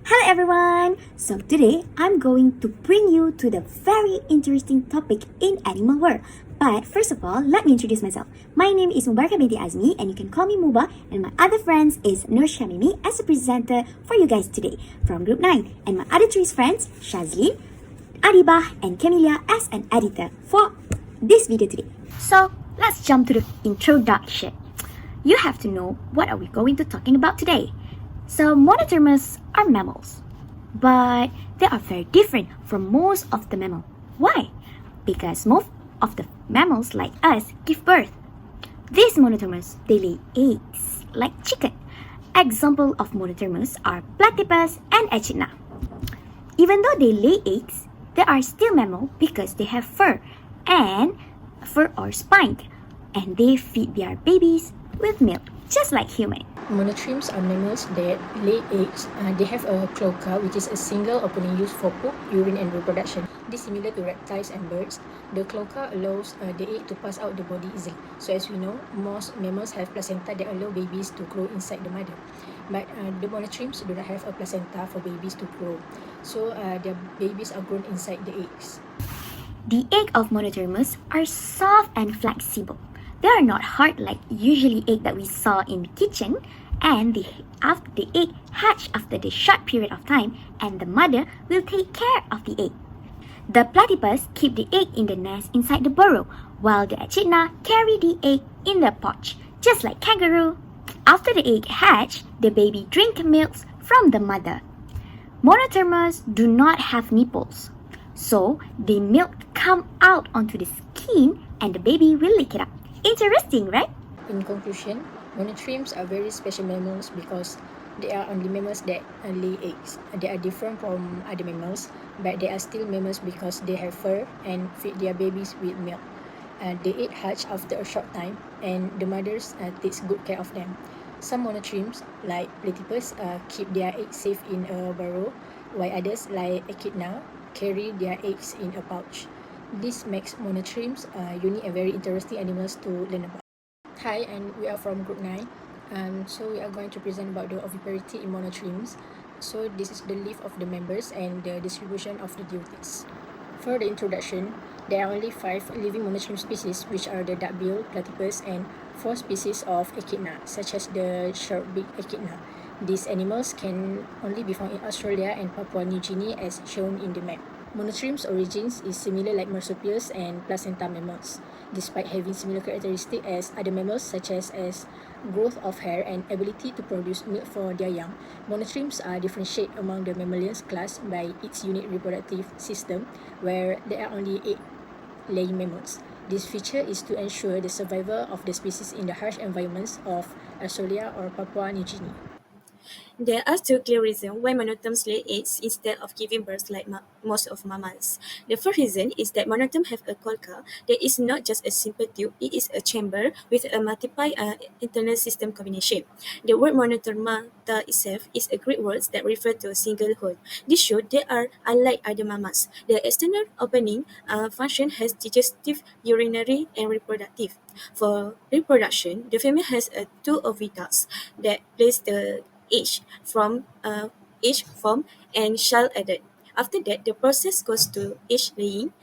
Hello everyone! So today I'm going to bring you to the very interesting topic in animal world. But first of all, let me introduce myself. My name is Mubaraka binti Azmi and you can call me Muba, and my other friends is Nur Shamimi as a presenter for you guys today from Group 9, and my other three friends Shazlin, Adibah and Camelia as an editor for this video today. So let's jump to the introduction. You have to know what are we going to talking about today. So monotremers are mammals, but they are very different from most of the mammals. Why? Because most of the mammals like us give birth. These monotremers, they lay eggs like chicken. Example of monotremers are platypus and echidna. Even though they lay eggs, they are still mammal because they have fur or spine, and they feed their babies with milk, just like humans. Monotremes are mammals that lay eggs. They have a cloaca, which is a single opening used for poop, urine, and reproduction. This is similar to reptiles and birds. The cloaca allows the egg to pass out the body easily. So as we know, most mammals have placenta that allow babies to grow inside the mother. But the monotremes do not have a placenta for babies to grow. So their babies are grown inside the eggs. The egg of monotremes are soft and flexible. They are not hard like usually egg that we saw in the kitchen, and the egg hatch after the short period of time, and the mother will take care of the egg. The platypus keep the egg in the nest inside the burrow, while the echidna carry the egg in the pouch, just like kangaroo. After the egg hatch, the baby drink milk from the mother. Monotremes do not have nipples, so the milk come out onto the skin and the baby will lick it up. Interesting, right? In conclusion, monotremes are very special mammals because they are only mammals that lay eggs. They are different from other mammals, but they are still mammals because they have fur and feed their babies with milk. The egg hatch after a short time, and the mothers takes good care of them. Some monotremes, like platypus, keep their eggs safe in a burrow, while others, like echidna, carry their eggs in a pouch. This makes monotremes unique and very interesting animals to learn about. Hi, and we are from Group 9. So we are going to present about the oviparity in monotremes. So this is the list of the members and the distribution of the duties. For the introduction, there are only 5 living monotreme species, which are the duckbill, platypus, and 4 species of echidna, such as the short-beaked echidna. These animals can only be found in Australia and Papua New Guinea as shown in the map. Monotremes' origins is similar like marsupials and placenta mammals, despite having similar characteristics as other mammals such as growth of hair and ability to produce milk for their young. Monotremes are differentiated among the mammalians class by its unique reproductive system, where there are only 8 laying mammals. This feature is to ensure the survival of the species in the harsh environments of Australia or Papua New Guinea. There are 2 clear reasons why monotremes lay eggs instead of giving birth like most of mammals. The first reason is that monotremes have a cloaca that is not just a simple tube, it is a chamber with a multiple internal system combination. The word monotremata itself is a Greek word that refers to a single hole. This shows they are unlike other mammals. The external opening function has digestive, urinary, and reproductive. For reproduction, the female has 2 oviducts that place the each form and shell added. After that, the process goes to egg laying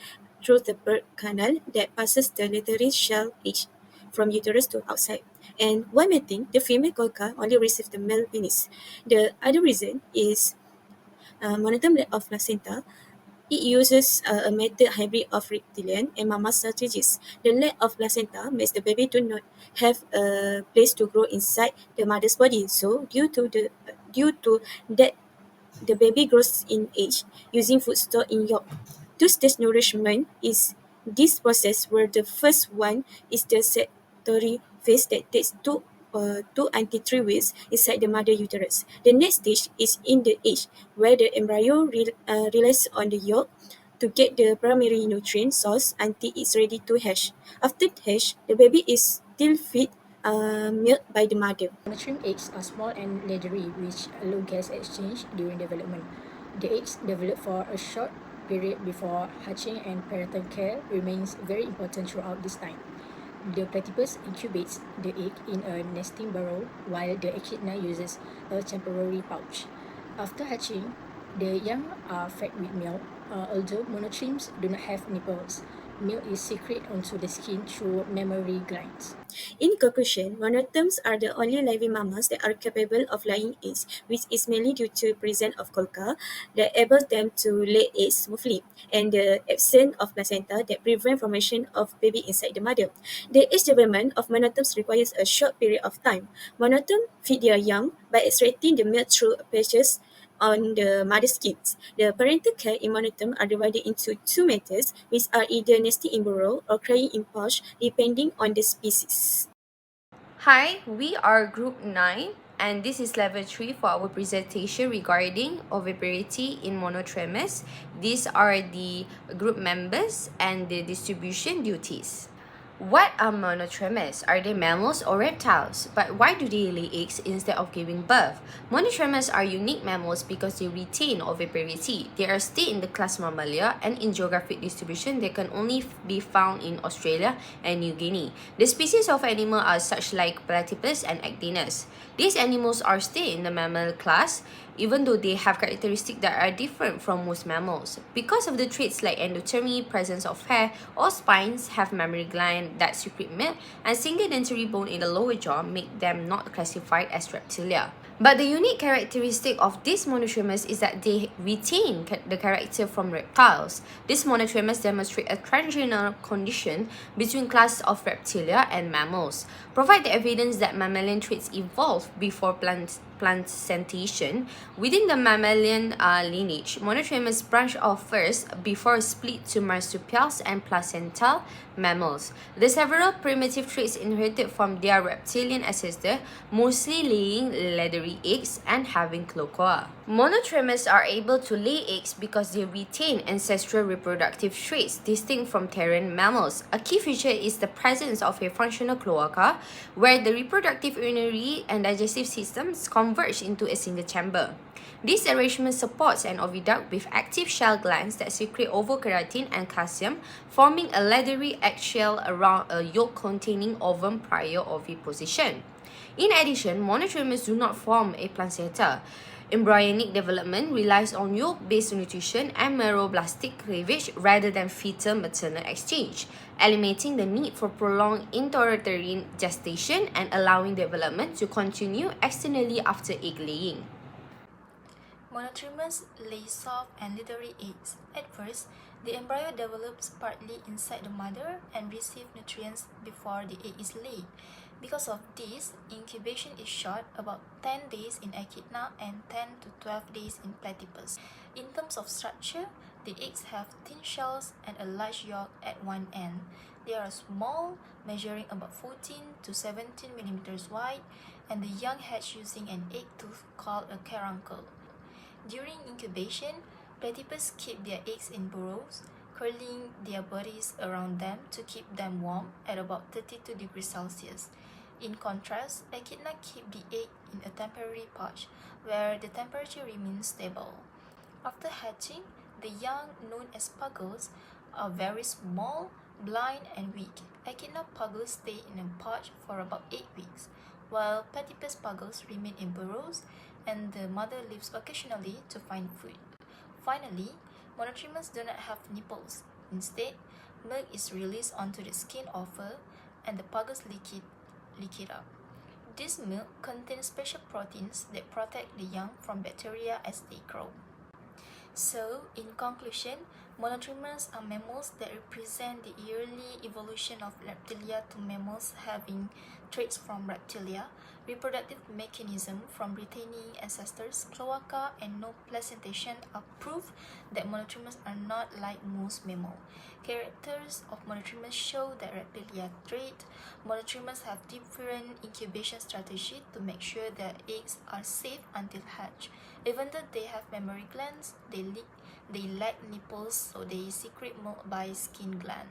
through the birth canal that passes the lateral shell egg from uterus to outside. And while mating, the female cloaca only receives the male penis. The other reason is monotreme of placenta. It uses a method hybrid of reptilian and mammal strategies. The lack of placenta makes the baby do not have a place to grow inside the mother's body. So due to that, the baby grows in age using food stored in yolk. Two-stage nourishment is this process where the first one is the secretory phase that takes 2 until 3 weeks inside the mother uterus. The next stage is in the age where the embryo relies on the yolk to get the primary nutrient source until it's ready to hatch. After hatch, the baby is still fed milk by the mother. Monotreme eggs are small and leathery, which allow gas exchange during development. The eggs develop for a short period before hatching, and parental care remains very important throughout this time. The platypus incubates the egg in a nesting burrow, while the echidna uses a temporary pouch. After hatching, the young are fed with milk, although monotremes do not have nipples. Milk is secreted onto the skin through mammary glands. In conclusion, monotremes are the only living mammals that are capable of laying eggs, which is mainly due to presence of colca that enables them to lay eggs smoothly, and the absence of placenta that prevent formation of baby inside the mother. The egg development of monotremes requires a short period of time. Monotremes feed their young by extracting the milk through patches on the mother's skin. The parental care in monotremes are divided into two methods, which are either nesting in burrow or crying in pouch, depending on the species. Hi, we are Group 9 and this is Level 3 for our presentation regarding oviparity in monotremes. These are the group members and the distribution duties. What are monotremes? Are they mammals or reptiles? But why do they lay eggs instead of giving birth? Monotremes are unique mammals because they retain oviparity. They are still in the class Mammalia, and in geographic distribution they can only be found in Australia and New Guinea. The species of animal are such like platypus and echinus. These animals are still in the mammal class, even though they have characteristics that are different from most mammals. Because of the traits like endothermy, presence of hair or spines, have mammary gland that secrete milk, and single dentary bone in the lower jaw make them not classified as reptilia. But the unique characteristic of these monotremes is that they retain the character from reptiles. These monotremes demonstrate a transitional condition between classes of reptilia and mammals, provide the evidence that mammalian traits evolved before placentation. Within the mammalian lineage, monotremes branch off first before split to marsupials and placental mammals. The several primitive traits inherited from their reptilian ancestor, mostly laying leathery eggs and having cloaca. Monotremes are able to lay eggs because they retain ancestral reproductive traits distinct from terran mammals. A key feature is the presence of a functional cloaca, where the reproductive, urinary, and digestive systems converge into a single chamber. This arrangement supports an oviduct with active shell glands that secrete ovokeratin and calcium, forming a leathery eggshell around a yolk containing ovum prior oviposition. In addition, monotremes do not form a placenta. Embryonic development relies on yolk-based nutrition and meroblastic cleavage rather than fetal-maternal exchange, eliminating the need for prolonged intrauterine gestation and allowing development to continue externally after egg laying. Monotremes lay soft and leathery eggs. At first, the embryo develops partly inside the mother and receives nutrients before the egg is laid. Because of this, incubation is short, about 10 days in echidna and 10 to 12 days in platypus. In terms of structure, the eggs have thin shells and a large yolk at one end. They are small, measuring about 14 to 17 millimeters wide, and the young hatch using an egg tooth called a caruncle. During incubation, platypus keep their eggs in burrows, curling their bodies around them to keep them warm at about 32 degrees Celsius. In contrast, echidna keep the egg in a temporary pouch, where the temperature remains stable. After hatching, the young, known as puggles, are very small, blind, and weak. Echidna puggles stay in a pouch for about 8 weeks, while platypus puggles remain in burrows, and the mother leaves occasionally to find food. Finally, monotremes do not have nipples. Instead, milk is released onto the skin or fur, and the puggles lick it up. This milk contains special proteins that protect the young from bacteria as they grow. So, in conclusion, monotremes are mammals that represent the early evolution of reptilia to mammals having traits from reptilia, reproductive mechanism from retaining ancestors, cloaca, and no placentation are proof that monotremes are not like most mammals. Characters of monotremes show that reptilia trait. Monotremes have different incubation strategies to make sure their eggs are safe until hatch. Even though they have mammary glands, they lack nipples, so they secrete milk by skin gland.